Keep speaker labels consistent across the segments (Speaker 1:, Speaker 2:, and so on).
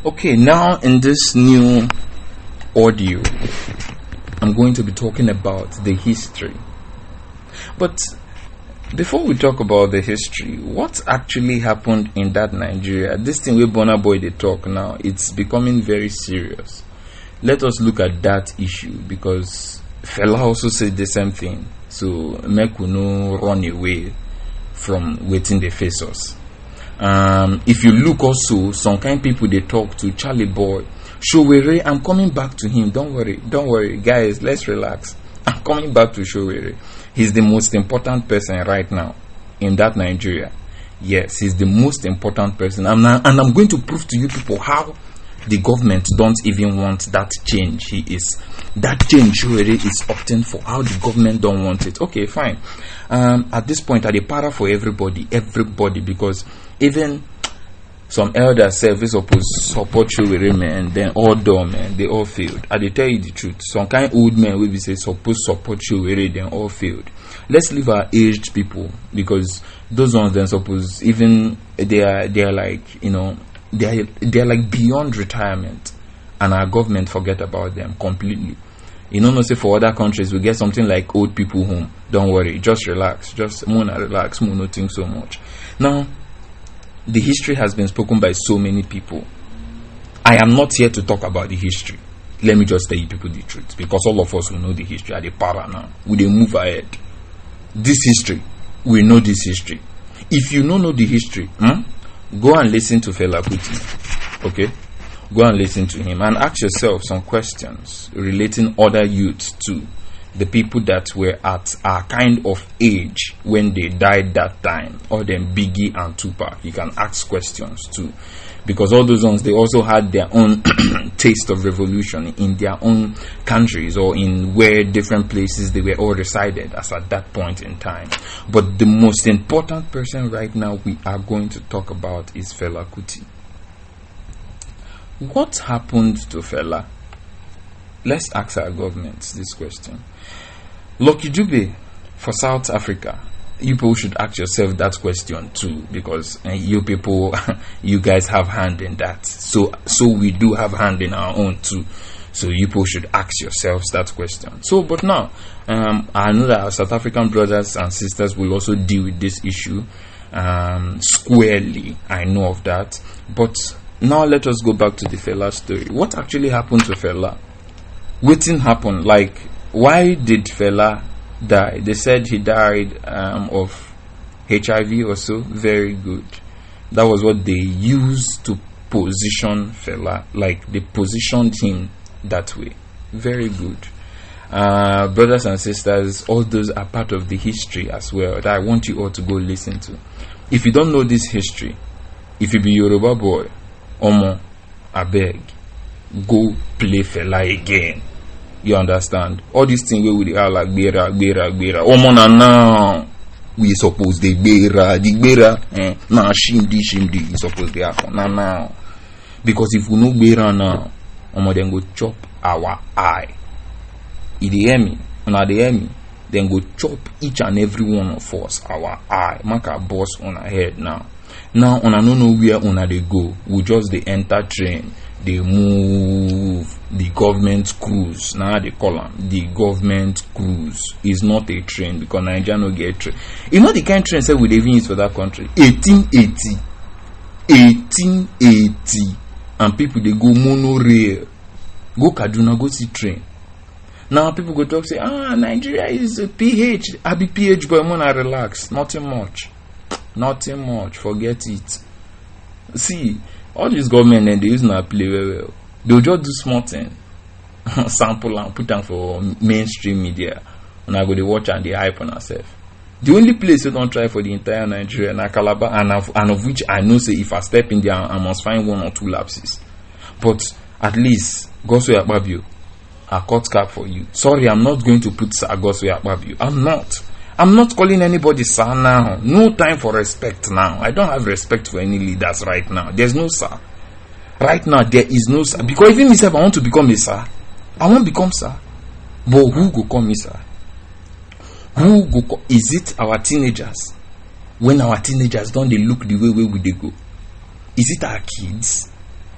Speaker 1: Okay, now in this new audio, I'm going to be talking about the history. But before we talk about the history, what actually happened in that Nigeria? This thing with Burna Boy they talk now, it's becoming very serious. Let us look at that issue, because Fela also said the same thing. So make we no run away from waiting they face us. If you look also, some kind of people they talk to Charlie Boy, Showere, I'm coming back to him. Don't worry, guys, let's relax. I'm coming back to Showere. He's the most important person right now in that Nigeria. Yes, he's the most important person. And I'm going to prove to you people how the government don't even want that change. That change Showere is opting for. How the government don't want it. Okay, fine. At this point, the para for everybody, because even some elders say we support Showere, man, then all dumb, man, they all failed. I tell you the truth. Some kind of old men will be say support Showere, then all failed. Let's leave our aged people, because those ones then suppose even they are like, you know, they are like beyond retirement, and our government forget about them completely. You know, say for other countries we get something like old people home. Don't worry, just relax, just relax, not think so much. Now, the history has been spoken by so many people. I am not here to talk about the history. Let me just tell you people the truth, because all of us will know the history at the para now. We dey move ahead. This history, we know this history. If you don't know the history, go and listen to Fela Kuti. Okay? Go and listen to him and ask yourself some questions relating other youths to the people that were at our kind of age when they died that time, or them Biggie and Tupac. You can ask questions too, because all those ones, they also had their own taste of revolution in their own countries, or in where different places they were all resided as at that point in time. But the most important person right now we are going to talk about is Fela Kuti. What happened to Fela? Let's ask our governments this question. Lucky Dube for South Africa. You people should ask yourself that question too, because you people, you guys have hand in that. So we do have hand in our own too. So you people should ask yourselves that question. So, but now, I know that our South African brothers and sisters will also deal with this issue squarely. I know of that. But now let us go back to the Fela story. What actually happened to Fela? What thing happened? Like, why did Fela die? They said he died of HIV or so. Very good. That was what they used to position Fela. Like, they positioned him that way. Very good. Brothers and sisters, all those are part of the history as well that I want you all to go listen to. If you don't know this history, if you be Yoruba boy, Omo, abeg, go play Fela again. You understand? All these things where we are like Gbera. Omo na now. We suppose the Gbera, na shimdi, you suppose they happen now. Because if we know Gbera now, Omo then go chop our eye. If they hear me, then go chop each and every one of us our eye. Make our boss on our head now. Now, on no know where on they go. We just they enter train, they move. The government cruise. Now they call them the government cruise. Is not a train, because Nigeria no get train. You know the kind of train say we even use for that country. 1880, and people they go monorail, go Kaduna, go see train. Now people go talk say, Nigeria is a PH. I be PH, but I'm gonna relax. Nothing much. Forget it. See, all these government and they use not play well. They'll just do small thing, sample and put them for mainstream media, and I go to watch and they hype on ourselves. The only place we don't try for the entire Nigeria na Calabar, and of which I know say if I step in there, I must find one or two lapses. But at least Goswe Akpabio, I cut cap for you. Sorry, I'm not going to put Goswe Akpabio. I'm not calling anybody sir now. No time for respect now. I don't have respect for any leaders right now. There's no sir. Right now, there is no sir. Because even myself, I want to become a sir. I want to become sir. But who go call me sir? Is it our teenagers? When our teenagers don't they look the way we they go? Is it our kids?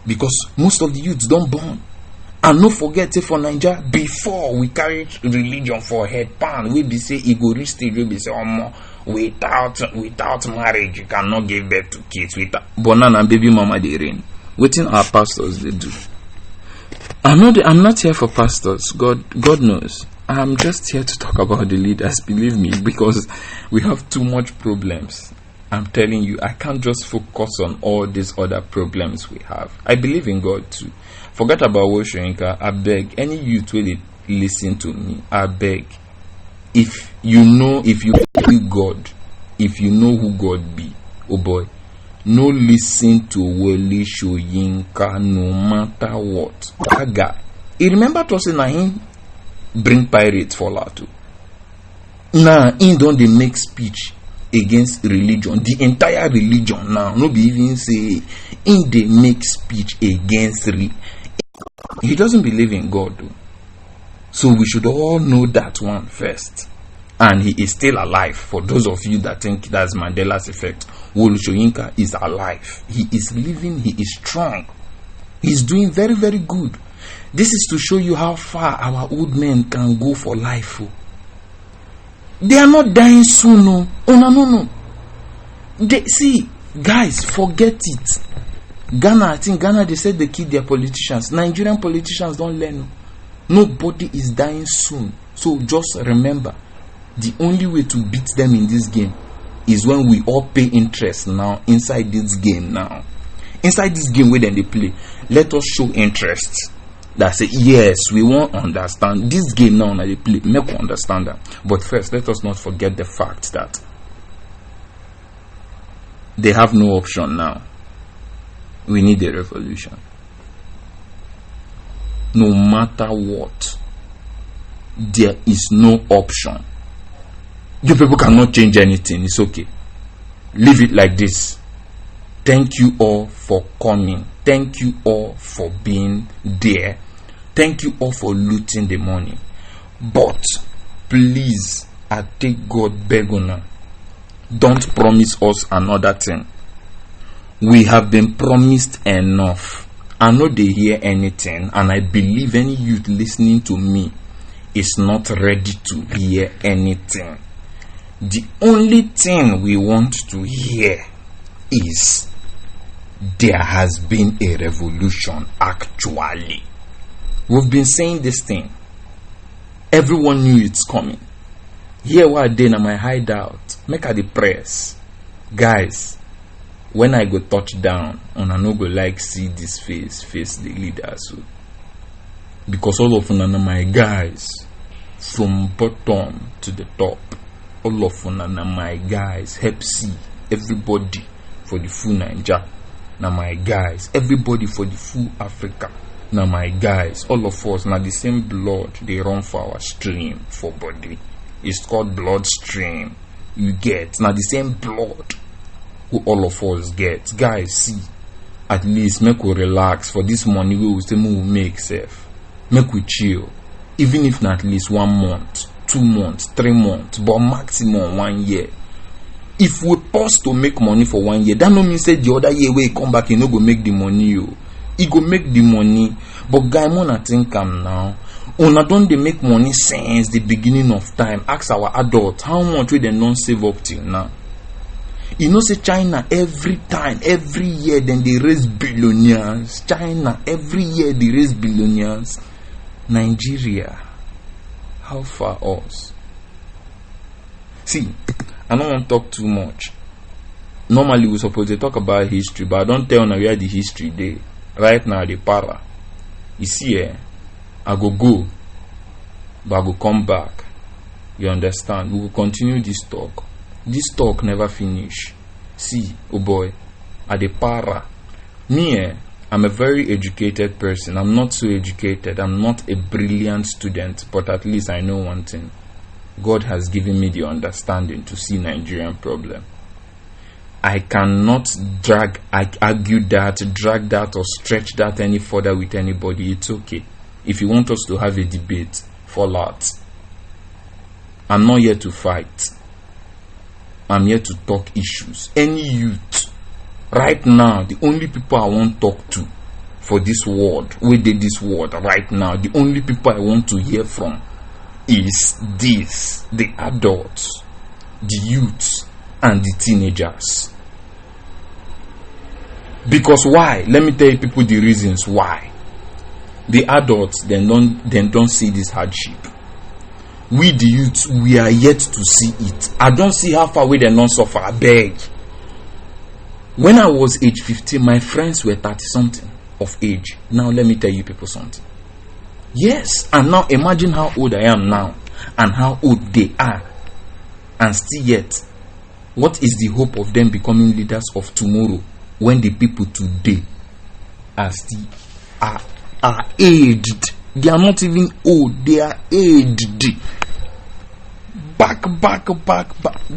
Speaker 1: because most of the youths don't born. And no forget, say for Nigeria, before we carry religion for head pan, we be say e go reach stage, we be say without marriage you cannot give birth to kids. Without banana and baby mama they reign. Waiting our pastors they do. I'm not here for pastors. God knows. I'm just here to talk about the leaders, believe me, because we have too much problems. I'm telling you, I can't just focus on all these other problems we have. I believe in God too. Forget about Woshoyinka. I beg any youth will listen to me. I beg. If you feel God, if you know who God be, oh boy, no listen to Wole Soyinka no matter what. That guy. He remember to say na him bring pirates for Lato. Now he don't they make speech against religion, the entire religion now. No be even say in they make speech against he doesn't believe in God though. So we should all know that one first. And he is still alive. For those of you that think that's Mandela's effect, Wole Soyinka is alive. He is living, he is strong. He's doing very, very good. This is to show you how far our old men can go for life. Oh. They are not dying soon, no. Oh, no. See, guys, forget it. I think Ghana, they said they kill their politicians. Nigerian politicians don't learn. Nobody is dying soon. So just remember, the only way to beat them in this game is when we all pay interest now inside this game now. Inside this game where then they play, let us show interest. That say, yes, we won't understand this game now they play. Make we understand that. But first, let us not forget the fact that they have no option now. We need a revolution. No matter what, there is no option. You people cannot change anything. It's okay. Leave it like this. Thank you all for coming. Thank you all for being there. Thank you all for looting the money. But please, I take God beg on. Don't promise us another thing. We have been promised enough. I know they hear anything, and I believe any youth listening to me is not ready to hear anything. The only thing we want to hear is there has been a revolution actually. We've been saying this thing. Everyone knew it's coming. Here what then am I hideout? Make her the press. Guys, when I go touch down, and I no go like see this face the leaders. So. Because all of them are my guys. From bottom to the top. All of them are my guys. Help see everybody for the full Nigeria. Now my guys. Everybody for the full Africa. Now my guys. All of us now the same blood they run for our stream for body. It's called bloodstream. You get now the same blood who all of us get. Guys, see, at least make we relax for this money we will say we will make safe. Make we chill. Even if not at least 1 month, 2 months, 3 months, but maximum 1 year. If we pause to make money for 1 year, that no mean say the other year we come back, you no go make the money. He go make the money. But guy, I think I'm now. Una don't they make money since the beginning of time. Ask our adults how much we they don't save up till now. You know, say China every time, every year, then they raise billionaires. China every year they raise billionaires. Nigeria, how far us? See, I don't want to talk too much. Normally we're supposed to talk about history, but I don't tell now where the history day. Right now the para. You see, I go, but I go come back. You understand? We will continue this talk. This talk never finish. See, oh boy, at the para. Me, I'm a very educated person. I'm not so educated. I'm not a brilliant student, but at least I know one thing. God has given me the understanding to see Nigerian problem. I cannot drag that or stretch that any further with anybody. It's okay. If you want us to have a debate, fall out. I'm not here to fight. I'm here to talk issues. Any youth, right now, the only people I want to talk to for this world, we did this world right now. The only people I want to hear from is this: the adults, the youths, and the teenagers. Because why? Let me tell you people the reasons why. The adults, they don't see this hardship. We the youths, we are yet to see it. I don't see how far we they don't suffer. I beg. When I was age 15, my friends were 30 something of age. Now let me tell you people something. Yes, and now imagine how old I am now and how old they are, and still yet, what is the hope of them becoming leaders of tomorrow when the people today are still are aged? They are not even old, they are aged. Back.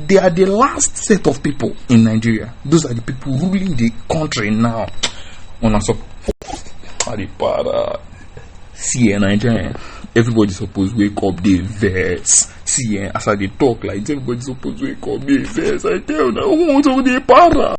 Speaker 1: They are the last set of people in Nigeria. Those are the people ruling the country now. See, Nigeria, everybody supposed to wake up, they verse. See, as I they talk like everybody supposed to wake up, they verse. I tell them, oh, so they para.